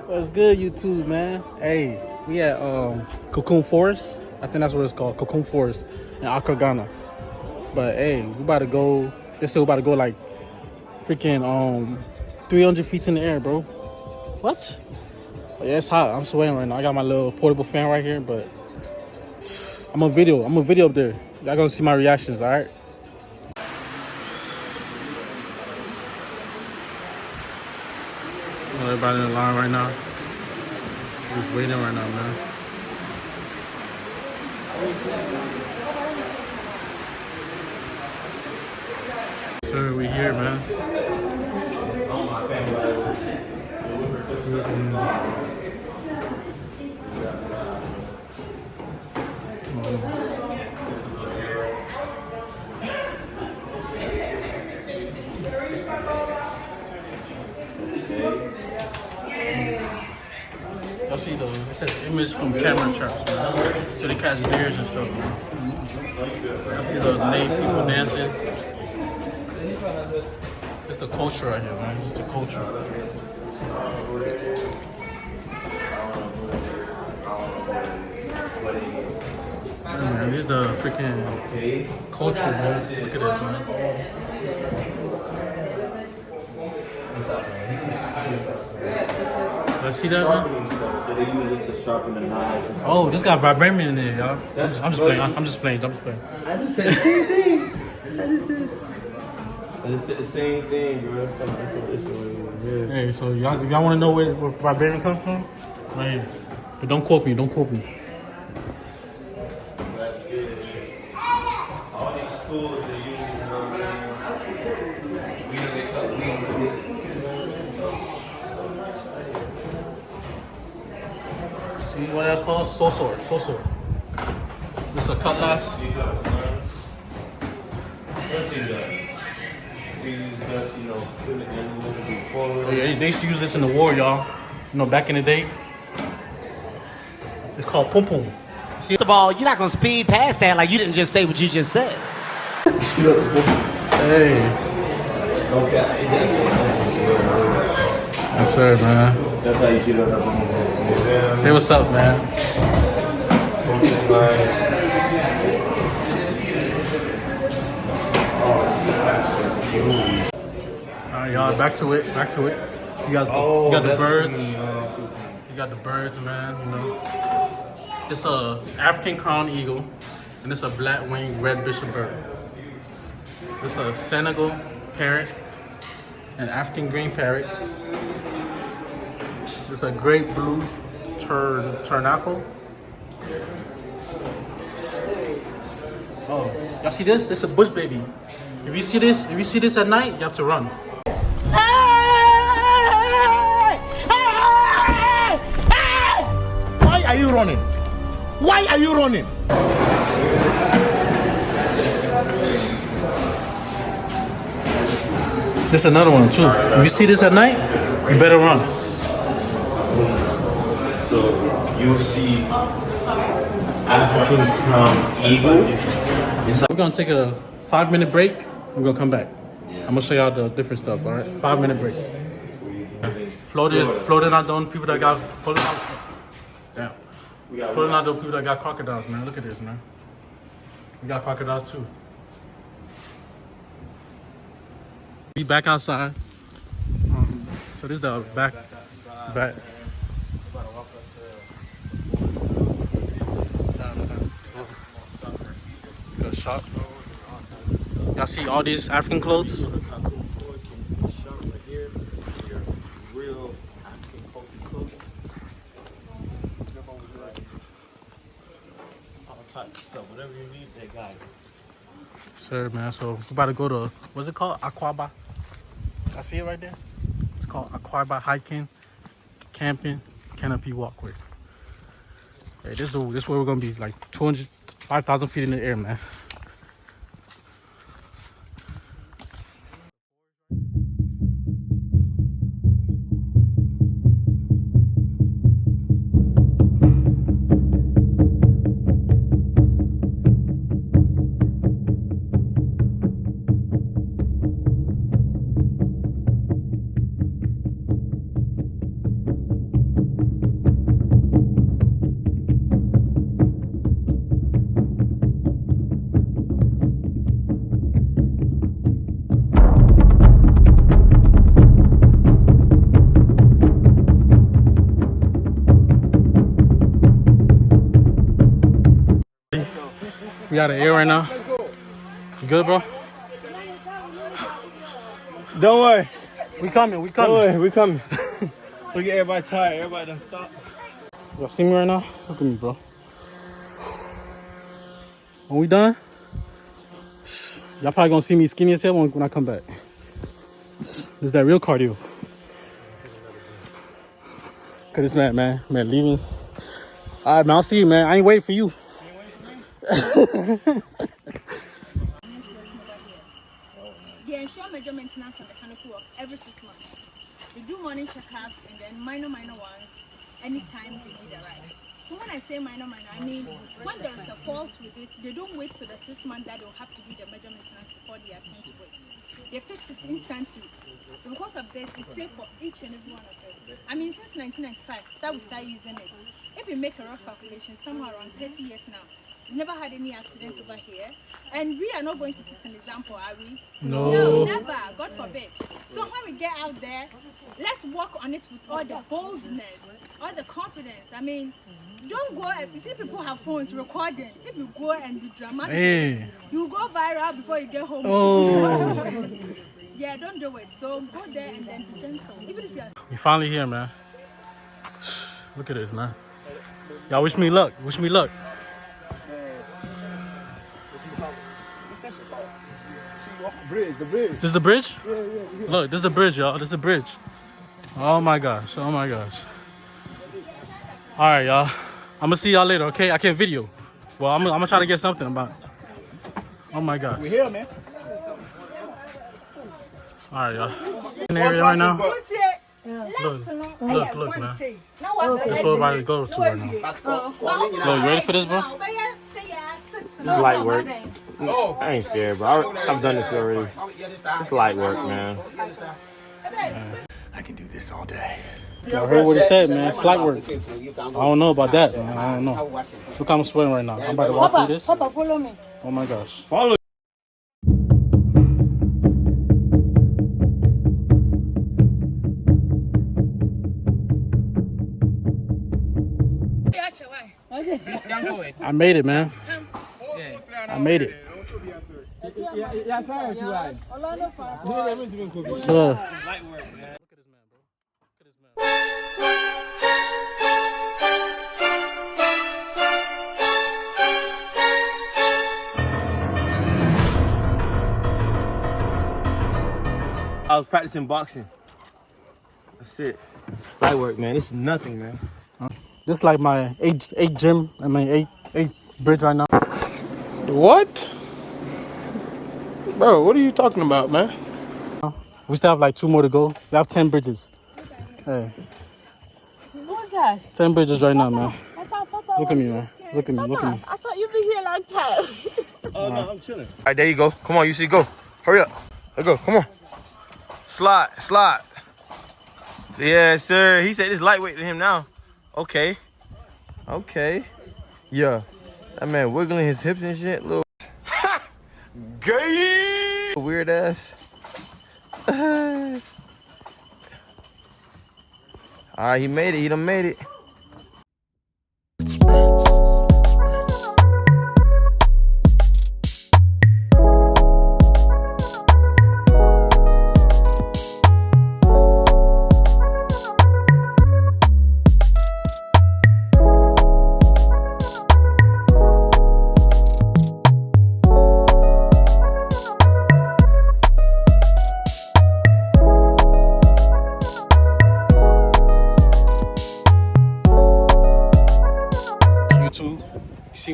What's good, YouTube, man? Hey, we at Kakum Forest. I think that's what it's called, Kakum Forest in Accra, Ghana. But hey, we about to go. They say we about to go like freaking 300 feet in the air, bro. What? But yeah, it's hot. I'm sweating right now. I got my little portable fan right here, but I'm a video up there. Y'all gonna see my reactions, all right? Everybody in the line right now. Just waiting right now, man. Sir, we here, man. Y'all see it says image from camera traps, man. So they catch deers and stuff, man. Y'all see the native people dancing. It's the culture right here, man. It's the culture. Yeah, man, this is the freaking culture, man. Look at this, man. You see that, man? So they use it to sharpen the knife. Oh, this got vibranium in there, y'all. I'm just playing. I just said the same thing. I just said the same thing, bro. Hey, so y'all want to know where vibranium comes from? Right here. But don't quote me. That's good. All these tools they use, you know what I mean? We know they cut weed. See what that called? Sosor. This is a cutlass. Oh, yeah, they used to use this in the war, y'all. You know, back in the day. It's called pum pum. First of all, you're not gonna speed past that like you didn't just say what you just said. Hey. Okay. Yes, sir, man. That's how you shoot up. Say what's up, man. Alright, y'all, back to it. You got the birds. You got the birds, man, you know. It's a African crown eagle, and it's a black winged red bishop bird. It's a Senegal parrot, an African green parrot. It's a great blue turnacle. Oh, y'all see this? It's a bush baby. If you see this at night, you have to run. Why are you running? There's another one too. If you see this at night, you better run. So you see African crown eagle. We're gonna take a 5-minute break. We're gonna come back. I'm gonna show y'all the different stuff. All right, 5-minute break. Floating out those people that got floating out those people that got crocodiles, man. Look at this, man. We got crocodiles too. We back outside. So this is the back. Good shop. Y'all see all these African clothes? Whatever you need, they got it. Sir, man. So we're about to go to, what's it called? Aquaba. I see it right there. It's called Aquaba hiking, camping, canopy walkway. Hey, this is where we're gonna be, like 5,000 feet in the air, man. We out of air right now. You good, bro? Don't worry. We coming. We Don't coming. worry, we coming. Look at everybody tired. Everybody done stop. Y'all see me right now? Look at me, bro. When we done, y'all probably gonna see me skinny as hell when I come back. This is that real cardio. Cause this man leaving. All right, man, I'll see you, man. I ain't waiting for you. They ensure major maintenance and mechanical work every 6 months. They do morning checkups and then minor ones anytime they need a ride. So when I say minor, I mean when there is a fault with it, they don't wait till the 6 months that they'll have to do the major maintenance before they attend to it. They fix it instantly. So because of this, it's safe for each and every one of us. I mean, since 1995 that we started using it. If you make a rough calculation, somewhere around 30 years now, we've never had any accidents over here. And we are not going to set an example, are we? No. Never. God forbid. So when we get out there, let's work on it with all the boldness, all the confidence. I mean, don't go and you see people have phones recording. If you go and be dramatic, Hey. you go viral before you get home. Oh. Yeah, don't do it. So go there and then be gentle. Even if you are. We finally here, man. Look at this, man. Y'all wish me luck. Wish me luck. The bridge. This is the bridge? Yeah. Look, this is the bridge, y'all. This is the bridge. Oh my gosh. Oh my gosh. All right, y'all. I'm gonna see y'all later, okay? I can't video. Well, I'm gonna try to get something about it. Oh my gosh. We here, man. All right, y'all. In the area right now. Look, man. That's what everybody go to right now. Yo, you ready for this, bro? This is light work. I ain't scared, bro. I've done this already. It's light work, man. I can do this all day. Y'all heard what he said, man. It's light work. I don't know about that, man. I don't know. Look how I'm sweating right now. I'm about to walk through this. Papa, follow me. Oh my gosh. Follow. I made it, man. I made it. So, I was practicing boxing. That's it. Light work, man. This is nothing, man. this is like my eighth gym. I mean, eighth bridge right now. What? Bro, what are you talking about, man? We still have like 2 more to go. We have 10 bridges. Hey. What's that? 10 bridges right now, man. I thought Papa Look at me, man. Look at me. Look at me. I thought you'd be here like that. Oh, no, I'm chilling. All right, there you go. Come on, you see, go. Hurry up. Let's go. Come on. Slide. Yes, sir. He said it's lightweight to him now. Okay. Yeah. That man wiggling his hips and shit. Little gay. Weird ass. All right, he made it. He done made it.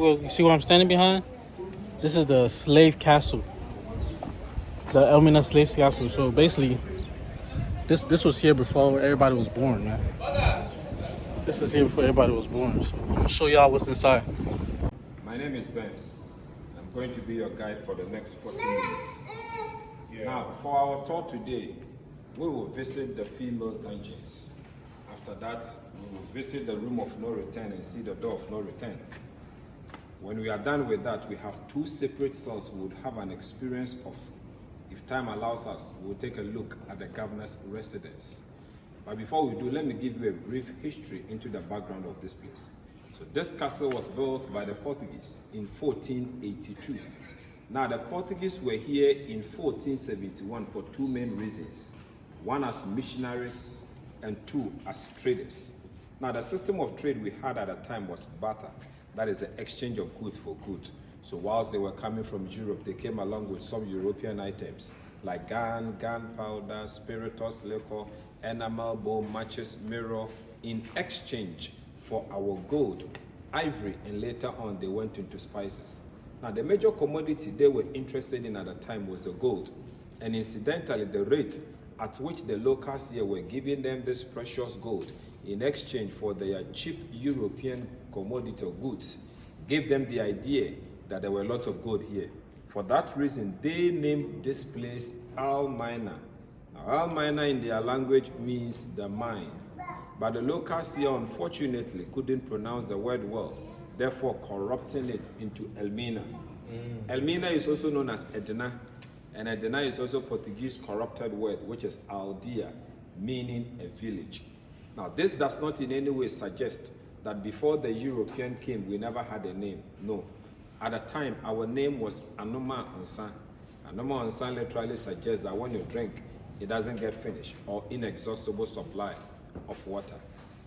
You see what I'm standing behind? This is the slave castle. The Elmina slave castle. So basically, this was here before everybody was born, man. This is here before everybody was born. So I'm gonna show y'all what's inside. My name is Ben. I'm going to be your guide for the next 40 minutes. Now, for our tour today, we will visit the female dungeons. After that, we will visit the room of no return and see the door of no return. When we are done with that, we have 2 separate cells we would have an experience of. If time allows us, we'll take a look at the governor's residence. But before we do, let me give you a brief history into the background of this place. So this castle was built by the Portuguese in 1482. Now the Portuguese were here in 1471 for two main reasons. One as missionaries and two as traders. Now the system of trade we had at the time was barter. That is the exchange of goods for goods. So whilst they were coming from Europe, they came along with some European items like gunpowder, spirituous liquor, enamel bowl, matches, mirror, in exchange for our gold, ivory, and later on they went into spices. Now the major commodity they were interested in at the time was the gold. And incidentally, the rate at which the locals here were giving them this precious gold in exchange for their cheap European commodity or goods gave them the idea that there were lots of gold here. For that reason, they named this place Almina. Now, Almina in their language means the mine. But the locals here unfortunately couldn't pronounce the word well, therefore corrupting it into Elmina. Elmina is also known as Edna, and Edna is also Portuguese corrupted word, which is Aldea, meaning a village. Now, this does not in any way suggest that before the European came, we never had a name. No. At the time, our name was Anoma Ansan. Anoma Ansan literally suggests that when you drink, it doesn't get finished, or inexhaustible supply of water.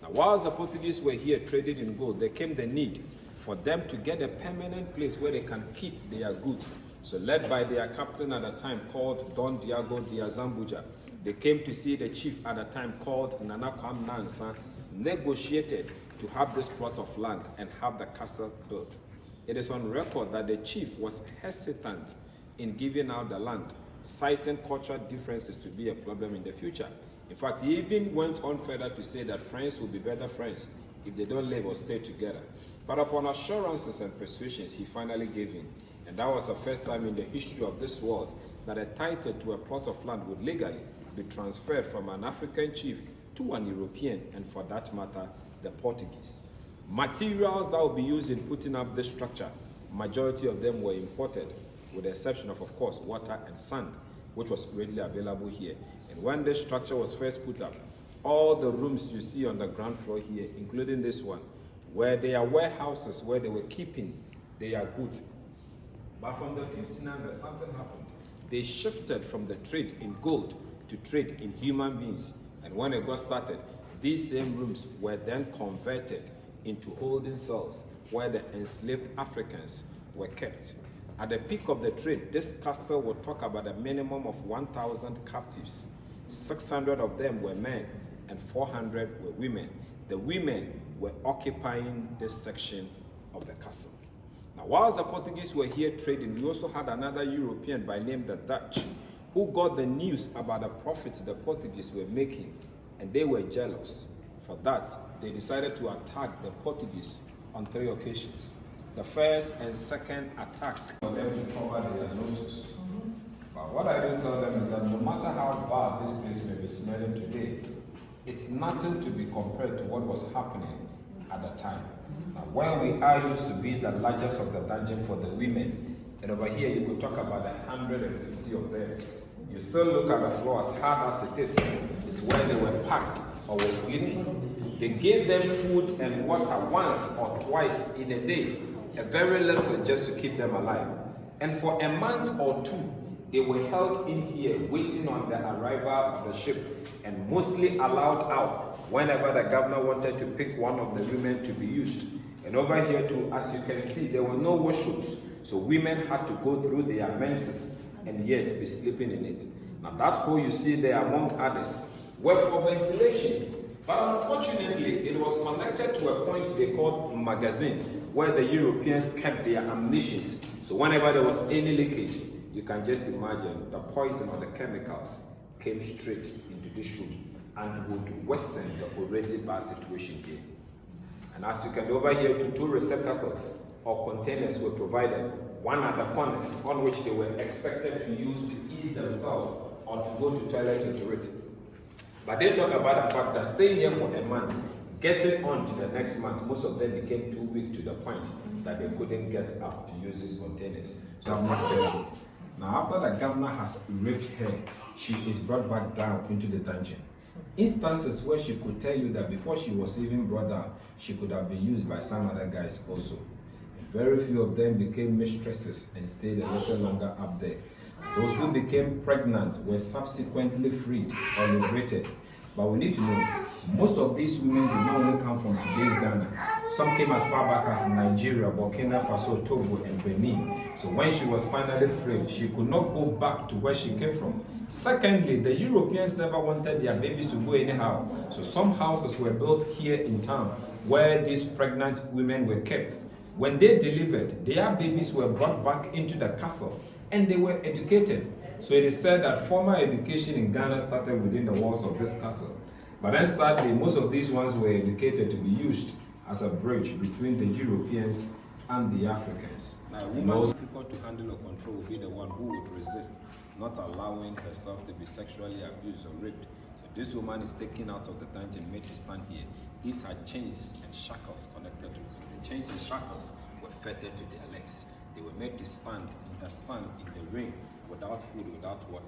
Now, whilst the Portuguese were here trading in gold, there came the need for them to get a permanent place where they can keep their goods. So led by their captain at the time called Don Diego de Azambuja, they came to see the chief at the time called Nanakwam Nansan, negotiated to have this plot of land and have the castle built. It is on record that the chief was hesitant in giving out the land, citing cultural differences to be a problem in the future. In fact, he even went on further to say that friends will be better friends if they don't live or stay together. But upon assurances and persuasions, he finally gave in. And that was the first time in the history of this world that a title to a plot of land would legally be transferred from an African chief to an European, and for that matter, the Portuguese. Materials that would be used in putting up this structure, majority of them were imported, with the exception of course, water and sand, which was readily available here. And when this structure was first put up, all the rooms you see on the ground floor here, including this one, where they are warehouses where they were keeping their goods. But from the 59th, something happened. They shifted from the trade in gold to trade in human beings. And when it got started, these same rooms were then converted into holding cells where the enslaved Africans were kept. At the peak of the trade, this castle would talk about a minimum of 1,000 captives. 600 of them were men and 400 were women. The women were occupying this section of the castle. Now, whilst the Portuguese were here trading, we also had another European by name the Dutch, who got the news about the profits the Portuguese were making, and they were jealous. For that, they decided to attack the Portuguese on 3 occasions. The first and second attack for them to cover their noses. But what I didn't tell them is that no matter how bad this place may be smelling today, it's nothing to be compared to what was happening at the time. Now, where we are used to be the largest of the dungeon for the women, and over here you could talk about 150 of them. You still look at the floor, as hard as it is, it's where they were packed or were sleeping. They gave them food and water once or twice in a day, a very little just to keep them alive. And for a month or 2, they were held in here waiting on the arrival of the ship and mostly allowed out whenever the governor wanted to pick one of the women to be used. And over here too, as you can see, there were no washrooms, so women had to go through their menses and yet be sleeping in it. Now that hole you see there, among others, were for ventilation. But unfortunately, it was connected to a point they called magazine, where the Europeans kept their ammunition. So whenever there was any leakage, you can just imagine the poison or the chemicals came straight into this room and would worsen the already bad situation here. And as you can over here, 2 receptacles or containers were provided, one at the corners on which they were expected to use to ease themselves or to go to toilet into it. But they talk about the fact that staying here for a month, getting on to the next month, most of them became too weak to the point that they couldn't get up to use these containers. So I must tell you, now after the governor has raped her, she is brought back down into the dungeon. Instances where she could tell you that before she was even brought down, she could have been used by some other guys also. Very few of them became mistresses and stayed a little longer up there. Those who became pregnant were subsequently freed or liberated. But we need to know, most of these women do not only come from today's Ghana. Some came as far back as Nigeria, Burkina Faso, Togo, and Benin. So when she was finally freed, she could not go back to where she came from. Secondly, the Europeans never wanted their babies to go anyhow. So some houses were built here in town where these pregnant women were kept. When they delivered, their babies were brought back into the castle and they were educated. So it is said that formal education in Ghana started within the walls of this castle. But then sadly, most of these ones were educated to be used as a bridge between the Europeans and the Africans. Now, a woman difficult to handle or control will be the one who would resist, not allowing herself to be sexually abused or raped. So this woman is taken out of the dungeon, made to stand here. These are chains and shackles connected to it. So the chains and shackles were fettered to their legs. They were made to stand in the sun, in the rain, without food, without water.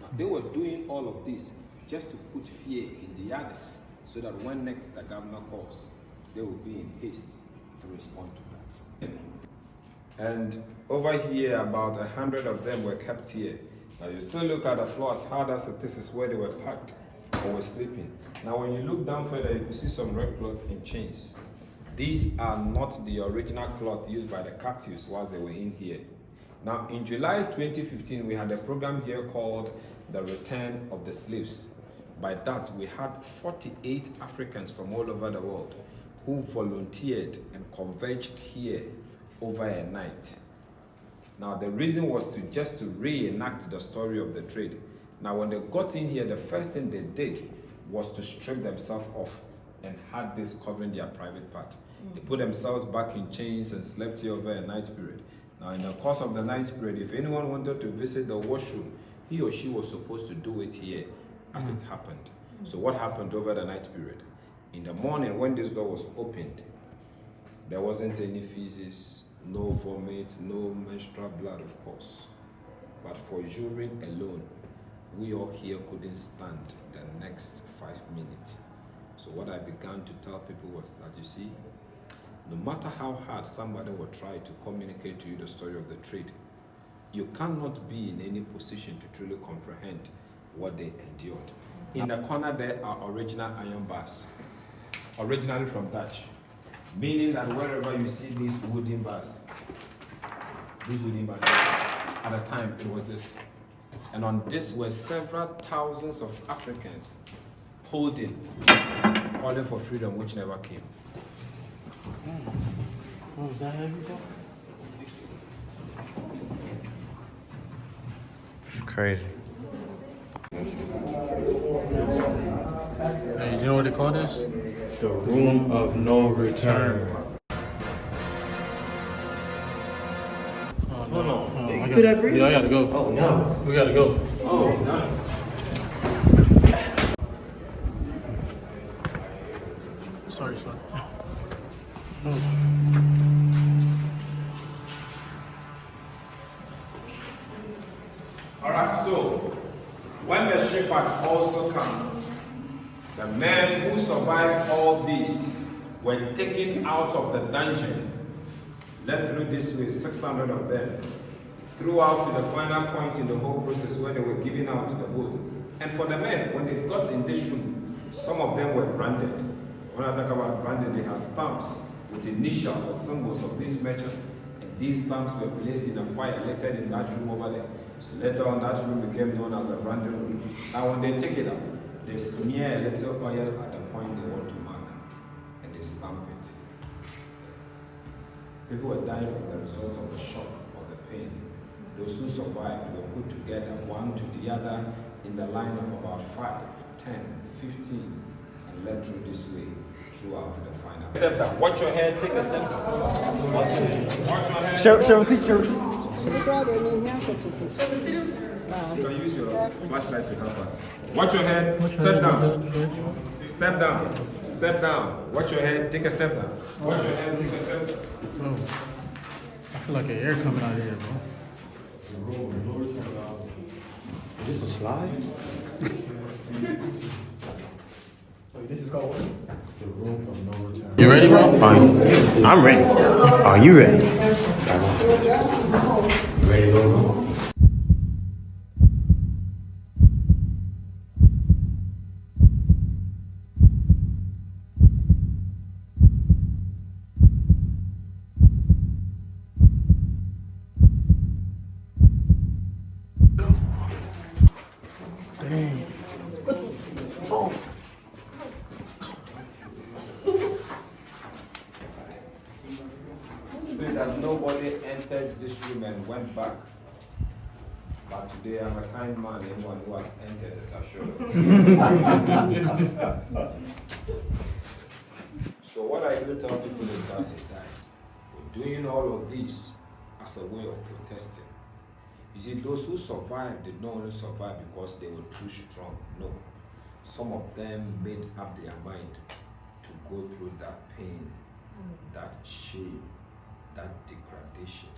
Now, they were doing all of this just to put fear in the others, so that when next the governor calls, they will be in haste to respond to that. And over here, about 100 of them were kept here. Now you still look at the floor as hard as this is where they were packed or were sleeping. Now when you look down further, you can see some red cloth in chains. These are not the original cloth used by the captives whilst they were in here. Now in July 2015, we had a program here called The Return of the Slaves. By that, we had 48 Africans from all over the world who volunteered and converged here over a night. Now the reason was to reenact the story of the trade. Now when they got in here, the first thing they did was to strip themselves off and had this covering their private parts. They put themselves back in chains and slept here over a night period. Now in the course of the night period, if anyone wanted to visit the washroom, he or she was supposed to do it here as it happened. So what happened over the night period? In the morning when this door was opened, there wasn't any feces, no vomit, no menstrual blood, of course. But for urine alone, we all here couldn't stand the next 5 minutes. So what I began to tell people was that, you see, no matter how hard somebody will try to communicate to you the story of the trade, you cannot be in any position to truly comprehend what they endured. In the corner there are original iron bars, originally from Dutch, meaning that wherever you see these wooden bars, at the time it was this. And on this were several thousands of Africans holding, calling for freedom, which never came. Oh, is that heavy, bro? It's crazy. Hey, you know what they call this? The room of no return. Hold on. You feel that breathing? Yeah, I gotta go. Oh no. We gotta go. Oh no. Sorry, son. Alright, so when the ship had also come, the men who survived all this were taken out of the dungeon, led through this way, 600 of them, throughout to the final point in the whole process where they were given out to the boat. And for the men, when they got in this room, some of them were branded. When I talk about branded, they have stamps with initials or symbols of this merchant. And these stamps were placed in a fire later in that room over there. So later on, that room became known as the branded room. Now when they take it out, they smear a little oil at the point they want to mark, and they stamp it. People were dying from the result of the shock or the pain. Those who survived were put together, one to the other, in the line of about 5, 10, 15, and led through this way throughout to the final. Except that, watch your head, take a step down. Watch your head. Show. You can use your flashlight to help us. Watch your head, step down. Step down. Step down. Watch your head, take a step down. Watch your head, take a step down. Bro, I feel like an air coming out of here, bro. Is this a slide? You ready, bro? I'm ready. Are you ready? You ready to go, bro? Pray that nobody enters this room and went back. But today I'm a kind man, anyone who has entered is assured. So what I do tell people is that we're doing all of this as a way of protesting. You see, those who survived did not only survive because they were too strong. No. Some of them made up their mind to go through that pain, that shame, that degradation,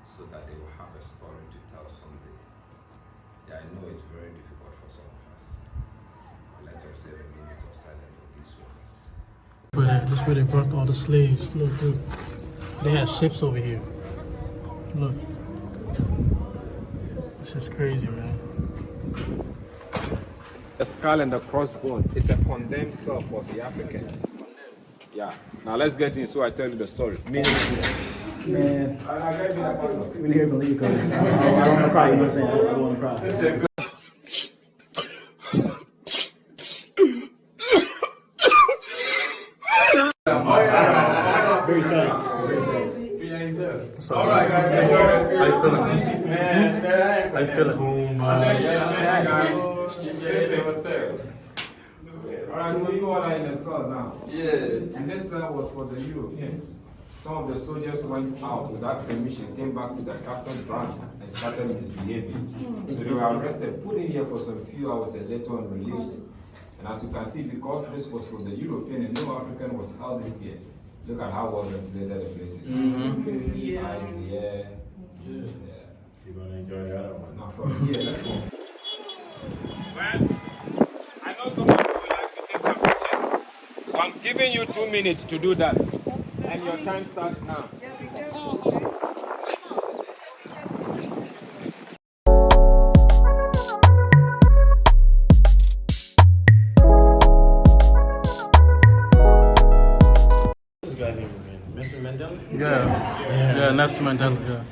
so that they will have a story to tell someday. Yeah, I know it's very difficult for some of us, but let's observe a minute of silence for these ones. This is where they brought all the slaves. Look. They had ships over here. Look. This is crazy, man. The skull and the crossbone is a condemned cell for the Africans. Yeah. Now let's get in so I tell you the story. Man, we need to believe because I don't want to cry. You know what I'm saying? I don't want to cry. Very sad. All right, guys. How you feeling? How you feeling? Alright, so you all are in the cell now. Yeah. And this cell was for the Europeans. Some of the soldiers went out without permission, came back to the castle drunk and started misbehaving. So they were arrested, put in here for some few hours and later on released. And as you can see, because this was for the European and no African was held in here, look at how well ventilated the place is. Yeah. You're gonna enjoy the other one. Now from here, let's go. Well, I know some people would like to take some pictures. So I'm giving you 2 minutes to do that. And your time starts now. This guy named Nelson Mandela? Yeah, Nelson Mandela, yeah.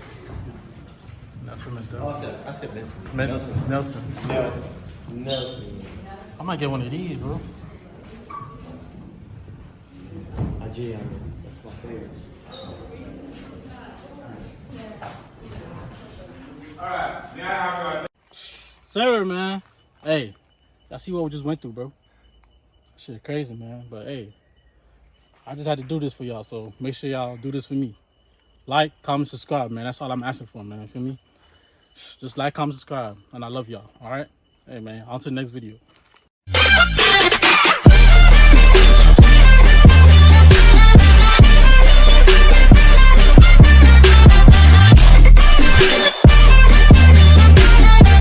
Nelson Mandela. I said Nelson. Nelson. I might get one of these, bro. That's my favorite. Alright, may I have your Sir, man. Hey, y'all see what we just went through, bro? Shit crazy, man. But hey, I just had to do this for y'all, so make sure y'all do this for me. Like, comment, subscribe, man. That's all I'm asking for, man. Feel me? Just like, comment, subscribe. And I love y'all, all right? Hey, man, on to the next video.